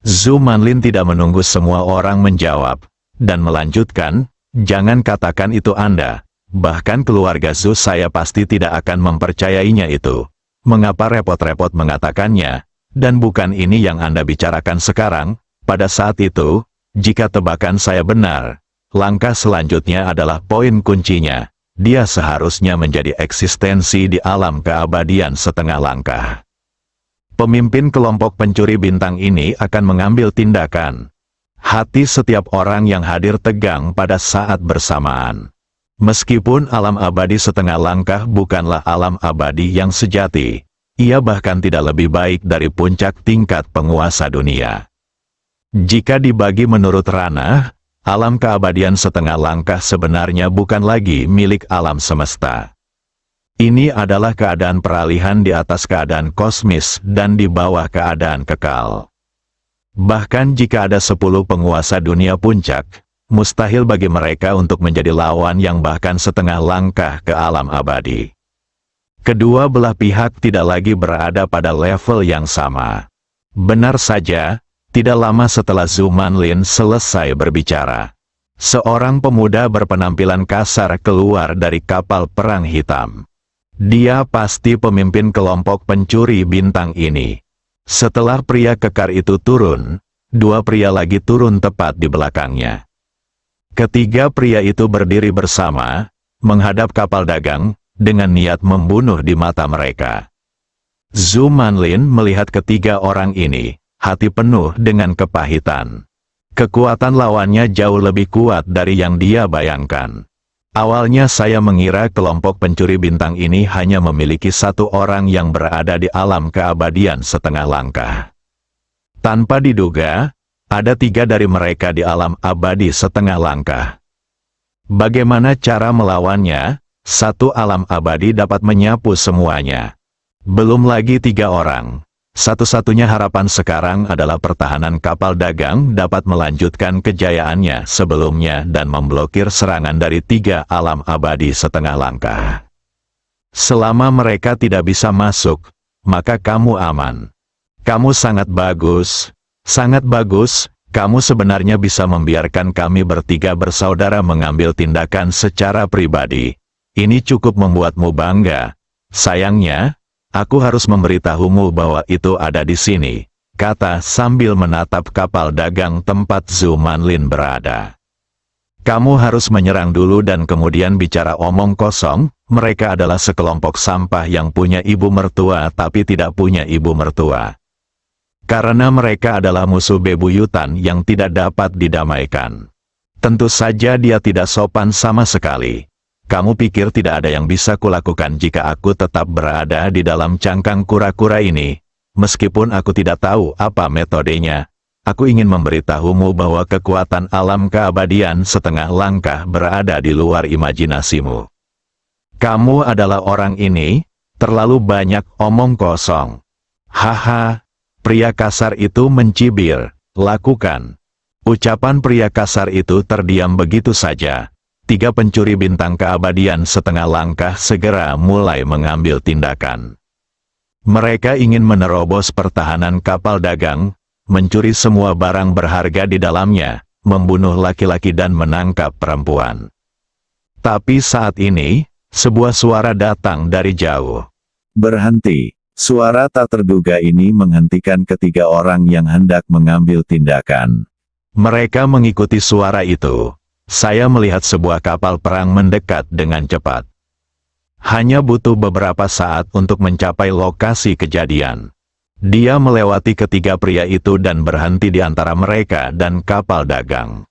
Zhu Manlin tidak menunggu semua orang menjawab, dan melanjutkan, jangan katakan itu Anda. Bahkan keluarga Zhu saya pasti tidak akan mempercayainya itu. Mengapa repot-repot mengatakannya? Dan bukan ini yang Anda bicarakan sekarang. Pada saat itu, jika tebakan saya benar, langkah selanjutnya adalah poin kuncinya. Dia seharusnya menjadi eksistensi di alam keabadian setengah langkah. Pemimpin kelompok pencuri bintang ini akan mengambil tindakan. Hati setiap orang yang hadir tegang pada saat bersamaan. Meskipun alam abadi setengah langkah bukanlah alam abadi yang sejati, ia bahkan tidak lebih baik dari puncak tingkat penguasa dunia. Jika dibagi menurut ranah, alam keabadian setengah langkah sebenarnya bukan lagi milik alam semesta. Ini adalah keadaan peralihan di atas keadaan kosmis dan di bawah keadaan kekal. Bahkan jika ada 10 penguasa dunia puncak, mustahil bagi mereka untuk menjadi lawan yang bahkan setengah langkah ke alam abadi. Kedua belah pihak tidak lagi berada pada level yang sama. Benar saja, tidak lama setelah Zhu Manlin selesai berbicara, seorang pemuda berpenampilan kasar keluar dari kapal perang hitam. Dia pasti pemimpin kelompok pencuri bintang ini. Setelah pria kekar itu turun, 2 pria lagi turun tepat di belakangnya. Ketiga pria itu berdiri bersama, menghadap kapal dagang, dengan niat membunuh di mata mereka. Zhu Manlin melihat ketiga orang ini, hati penuh dengan kepahitan. Kekuatan lawannya jauh lebih kuat dari yang dia bayangkan. Awalnya saya mengira kelompok pencuri bintang ini hanya memiliki 1 orang yang berada di alam keabadian setengah langkah. Tanpa diduga, ada 3 dari mereka di alam abadi setengah langkah. Bagaimana cara melawannya? 1 alam abadi dapat menyapu semuanya. Belum lagi 3 orang. Satu-satunya harapan sekarang adalah pertahanan kapal dagang dapat melanjutkan kejayaannya sebelumnya dan memblokir serangan dari 3 alam abadi setengah langkah. Selama mereka tidak bisa masuk, maka kamu aman. Kamu sangat bagus. Sangat bagus, kamu sebenarnya bisa membiarkan kami bertiga bersaudara mengambil tindakan secara pribadi. Ini cukup membuatmu bangga. Sayangnya, aku harus memberitahumu bahwa itu ada di sini, kata sambil menatap kapal dagang tempat Zhu Manlin berada. Kamu harus menyerang dulu dan kemudian bicara omong kosong. Mereka adalah sekelompok sampah yang punya ibu mertua tapi tidak punya ibu mertua. Karena mereka adalah musuh bebuyutan yang tidak dapat didamaikan. Tentu saja dia tidak sopan sama sekali. Kamu pikir tidak ada yang bisa kulakukan jika aku tetap berada di dalam cangkang kura-kura ini? Meskipun aku tidak tahu apa metodenya, aku ingin memberitahumu bahwa kekuatan alam keabadian setengah langkah berada di luar imajinasimu. Kamu adalah orang ini, terlalu banyak omong kosong. Haha. Pria kasar itu mencibir, lakukan. Ucapan pria kasar itu terdiam begitu saja. 3 pencuri bintang keabadian setengah langkah segera mulai mengambil tindakan. Mereka ingin menerobos pertahanan kapal dagang, mencuri semua barang berharga di dalamnya, membunuh laki-laki dan menangkap perempuan. Tapi saat ini, Sebuah suara datang dari jauh. Berhenti. Suara tak terduga ini menghentikan ketiga orang yang hendak mengambil tindakan. Mereka mengikuti suara itu. Saya melihat sebuah kapal perang mendekat dengan cepat. Hanya butuh beberapa saat untuk mencapai lokasi kejadian. Dia melewati ketiga pria itu dan berhenti di antara mereka dan kapal dagang.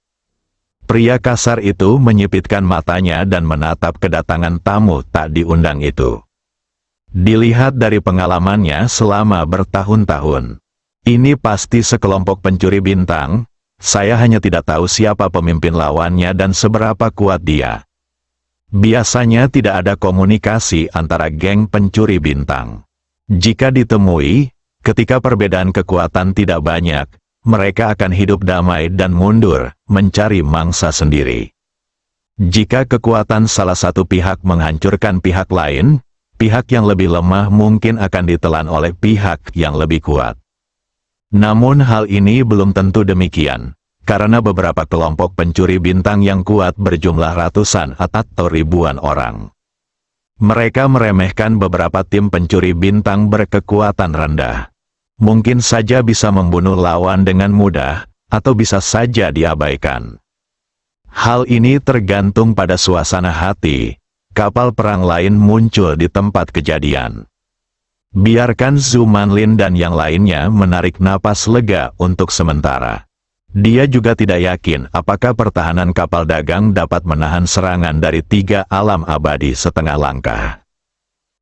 Pria kasar itu menyipitkan matanya dan menatap kedatangan tamu tak diundang itu. Dilihat dari pengalamannya selama bertahun-tahun. Ini pasti sekelompok pencuri bintang. Saya hanya tidak tahu siapa pemimpin lawannya dan seberapa kuat dia. Biasanya tidak ada komunikasi antara geng pencuri bintang. Jika ditemui, ketika perbedaan kekuatan tidak banyak, mereka akan hidup damai dan mundur, mencari mangsa sendiri. Jika kekuatan salah satu pihak menghancurkan pihak lain, pihak yang lebih lemah mungkin akan ditelan oleh pihak yang lebih kuat. Namun hal ini belum tentu demikian, karena beberapa kelompok pencuri bintang yang kuat berjumlah ratusan atau ribuan orang. Mereka meremehkan beberapa tim pencuri bintang berkekuatan rendah. Mungkin saja bisa membunuh lawan dengan mudah, atau bisa saja diabaikan. Hal ini tergantung pada suasana hati. Kapal perang lain muncul di tempat kejadian. Biarkan Zhu Manlin dan yang lainnya menarik napas lega untuk sementara. Dia juga tidak yakin apakah pertahanan kapal dagang dapat menahan serangan dari 3 alam abadi setengah langkah.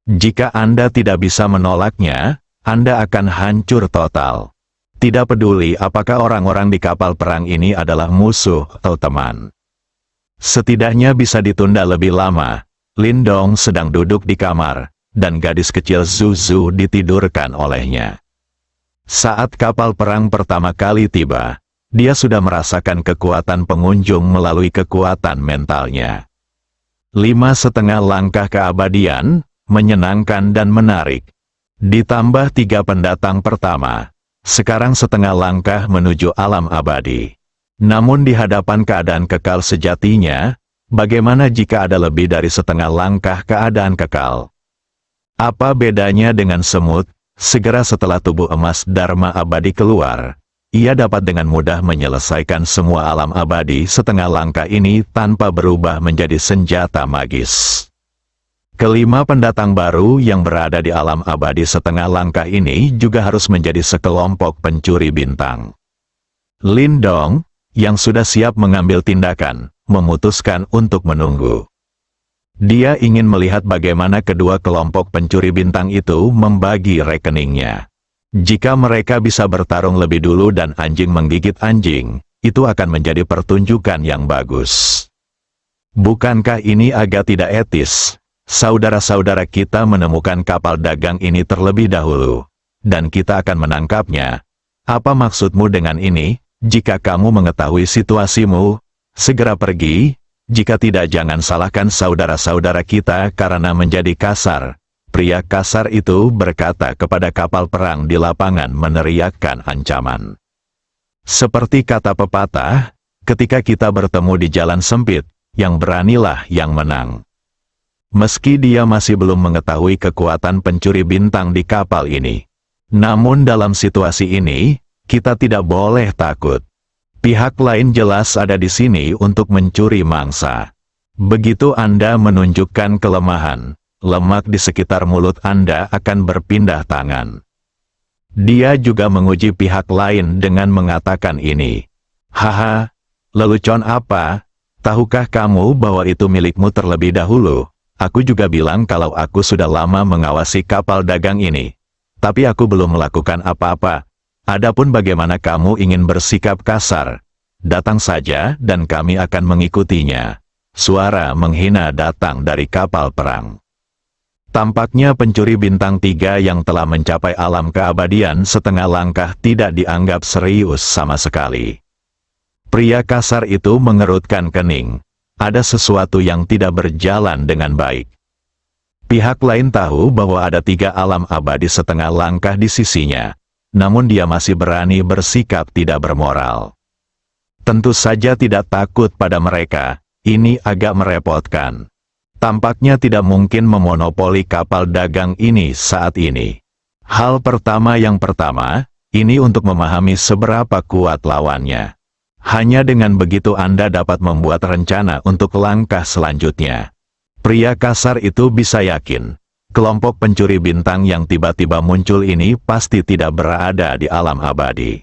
Jika Anda tidak bisa menolaknya, Anda akan hancur total. Tidak peduli apakah orang-orang di kapal perang ini adalah musuh atau teman. Setidaknya bisa ditunda lebih lama. Lindong sedang duduk di kamar, dan gadis kecil Zuzu ditidurkan olehnya. Saat kapal perang pertama kali tiba, dia sudah merasakan kekuatan pengunjung melalui kekuatan mentalnya. 5,5 langkah keabadian, menyenangkan dan menarik. Ditambah 3 pendatang pertama, sekarang setengah langkah menuju alam abadi. Namun di hadapan keadaan kekal sejatinya, bagaimana jika ada lebih dari setengah langkah keadaan kekal? Apa bedanya dengan semut? Segera setelah tubuh emas Dharma abadi keluar, ia dapat dengan mudah menyelesaikan semua alam abadi setengah langkah ini tanpa berubah menjadi senjata magis. Kelima pendatang baru yang berada di alam abadi setengah langkah ini juga harus menjadi sekelompok pencuri bintang. Lindong, yang sudah siap mengambil tindakan, memutuskan untuk menunggu. Dia ingin melihat bagaimana kedua kelompok pencuri bintang itu membagi rekeningnya. Jika mereka bisa bertarung lebih dulu dan anjing menggigit anjing, itu akan menjadi pertunjukan yang bagus. Bukankah ini agak tidak etis? Saudara-saudara kita menemukan kapal dagang ini terlebih dahulu, dan kita akan menangkapnya. Apa maksudmu dengan ini? Jika kamu mengetahui situasimu, segera pergi. Jika tidak, jangan salahkan saudara-saudara kita karena menjadi kasar. Pria kasar itu berkata kepada kapal perang di lapangan meneriakkan ancaman. Seperti kata pepatah, ketika kita bertemu di jalan sempit, yang beranilah yang menang. Meski dia masih belum mengetahui kekuatan pencuri bintang di kapal ini. Namun dalam situasi ini, kita tidak boleh takut. Pihak lain jelas ada di sini untuk mencuri mangsa. Begitu Anda menunjukkan kelemahan, lemak di sekitar mulut Anda akan berpindah tangan. Dia juga menguji pihak lain dengan mengatakan ini. Haha, lelucon apa? Tahukah kamu bahwa itu milikmu terlebih dahulu? Aku juga bilang kalau aku sudah lama mengawasi kapal dagang ini. Tapi aku belum melakukan apa-apa. Adapun bagaimana kamu ingin bersikap kasar, datang saja dan kami akan mengikutinya. Suara menghina datang dari kapal perang. Tampaknya pencuri bintang 3 yang telah mencapai alam keabadian setengah langkah tidak dianggap serius sama sekali. Pria kasar itu mengerutkan kening. Ada sesuatu yang tidak berjalan dengan baik. Pihak lain tahu bahwa ada 3 alam abadi setengah langkah di sisinya. Namun dia masih berani bersikap tidak bermoral. Tentu saja tidak takut pada mereka, ini agak merepotkan. tampaknya tidak mungkin memonopoli kapal dagang ini saat ini. Hal pertama yang pertama, ini untuk memahami seberapa kuat lawannya. Hanya dengan begitu Anda dapat membuat rencana untuk langkah selanjutnya. Pria kasar itu bisa yakin, kelompok pencuri bintang yang tiba-tiba muncul ini pasti tidak berada di alam abadi.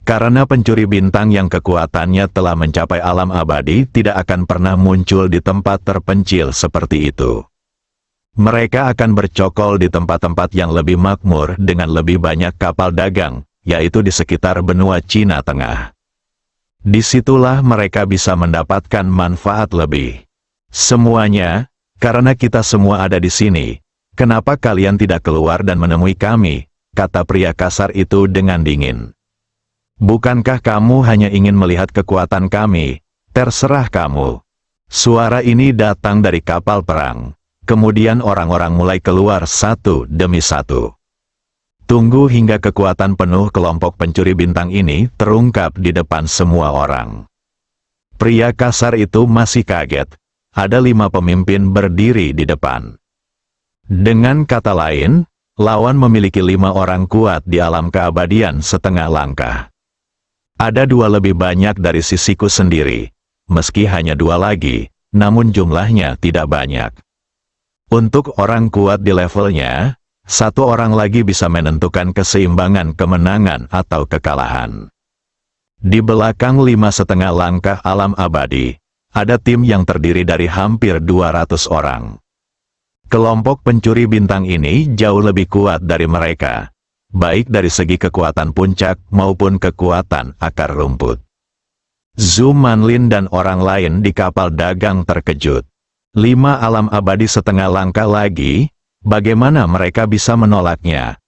Karena pencuri bintang yang kekuatannya telah mencapai alam abadi tidak akan pernah muncul di tempat terpencil seperti itu. Mereka akan bercokol di tempat-tempat yang lebih makmur dengan lebih banyak kapal dagang, yaitu di sekitar benua Cina Tengah. Disitulah mereka bisa mendapatkan manfaat lebih. Semuanya, karena kita semua ada di sini, kenapa kalian tidak keluar dan menemui kami? Kata pria kasar itu dengan dingin. Bukankah kamu hanya ingin melihat kekuatan kami? Terserah kamu. Suara ini datang dari kapal perang. Kemudian orang-orang mulai keluar satu demi satu. Tunggu hingga kekuatan penuh kelompok pencuri bintang ini terungkap di depan semua orang. Pria kasar itu masih kaget. Ada 5 pemimpin berdiri di depan. Dengan kata lain, lawan memiliki 5 orang kuat di alam keabadian setengah langkah. Ada 2 lebih banyak dari sisiku sendiri, meski hanya 2 lagi, namun jumlahnya tidak banyak. Untuk orang kuat di levelnya, 1 orang lagi bisa menentukan keseimbangan kemenangan atau kekalahan. Di belakang 5,5 langkah alam abadi, ada tim yang terdiri dari hampir 200 orang. Kelompok pencuri bintang ini jauh lebih kuat dari mereka, baik dari segi kekuatan puncak maupun kekuatan akar rumput. Zhu Manlin dan orang lain di kapal dagang terkejut. 5 alam abadi setengah langkah lagi, bagaimana mereka bisa menolaknya?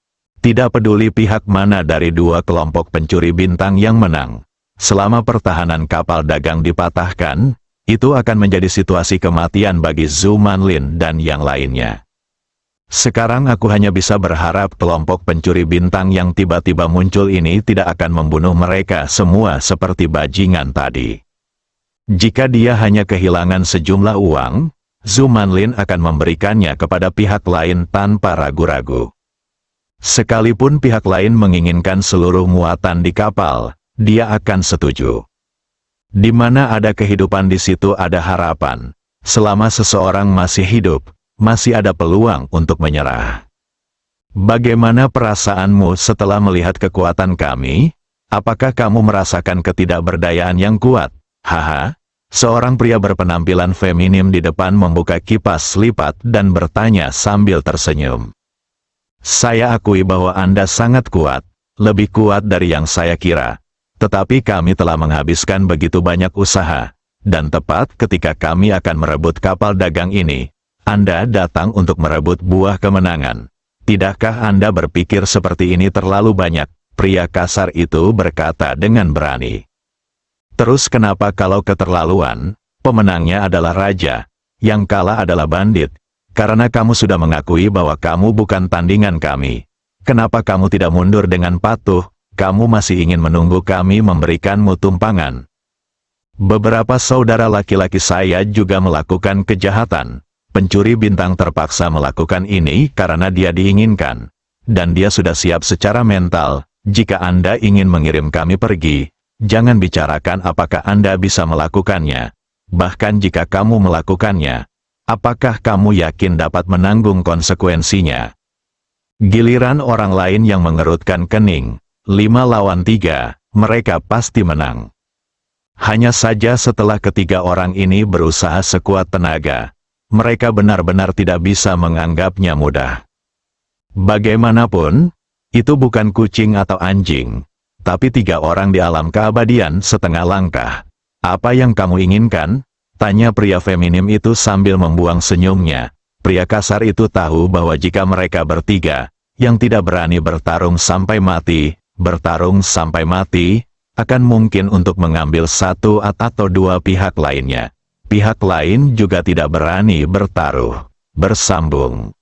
Tidak peduli pihak mana dari 2 kelompok pencuri bintang yang menang. Selama pertahanan kapal dagang dipatahkan, itu akan menjadi situasi kematian bagi Zhu Manlin dan yang lainnya. Sekarang aku hanya bisa berharap kelompok pencuri bintang yang tiba-tiba muncul ini tidak akan membunuh mereka semua seperti bajingan tadi. Jika dia hanya kehilangan sejumlah uang, Zhu Manlin akan memberikannya kepada pihak lain tanpa ragu-ragu. Sekalipun pihak lain menginginkan seluruh muatan di kapal, dia akan setuju. Di mana ada kehidupan di situ ada harapan. Selama seseorang masih hidup, masih ada peluang untuk menyerah. Bagaimana perasaanmu setelah melihat kekuatan kami? Apakah kamu merasakan ketidakberdayaan yang kuat? Haha, seorang pria berpenampilan feminim di depan membuka kipas lipat dan bertanya sambil tersenyum. Saya akui bahwa Anda sangat kuat, lebih kuat dari yang saya kira. Tetapi kami telah menghabiskan begitu banyak usaha, dan tepat ketika kami akan merebut kapal dagang ini, Anda datang untuk merebut buah kemenangan. Tidakkah Anda berpikir seperti ini terlalu banyak? Pria kasar itu berkata dengan berani. Terus kenapa kalau keterlaluan, pemenangnya adalah raja, yang kalah adalah bandit? Karena kamu sudah mengakui bahwa kamu bukan tandingan kami. Kenapa kamu tidak mundur dengan patuh? Kamu masih ingin menunggu kami memberikanmu tumpangan. Beberapa saudara laki-laki saya juga melakukan kejahatan. Pencuri bintang terpaksa melakukan ini karena dia diinginkan. Dan dia sudah siap secara mental. Jika Anda ingin mengirim kami pergi, jangan bicarakan apakah Anda bisa melakukannya. Bahkan jika kamu melakukannya, apakah kamu yakin dapat menanggung konsekuensinya? Giliran orang lain yang mengerutkan kening. 5 lawan 3, mereka pasti menang. Hanya saja setelah ketiga orang ini berusaha sekuat tenaga, mereka benar-benar tidak bisa menganggapnya mudah. Bagaimanapun, itu bukan kucing atau anjing, tapi 3 orang di alam keabadian setengah langkah. Apa yang kamu inginkan? Tanya pria feminim itu sambil membuang senyumnya. Pria kasar itu tahu bahwa jika mereka bertiga, yang tidak berani bertarung sampai mati, akan mungkin untuk mengambil 1 atau 2 pihak lainnya. Pihak lain juga tidak berani bertaruh. Bersambung.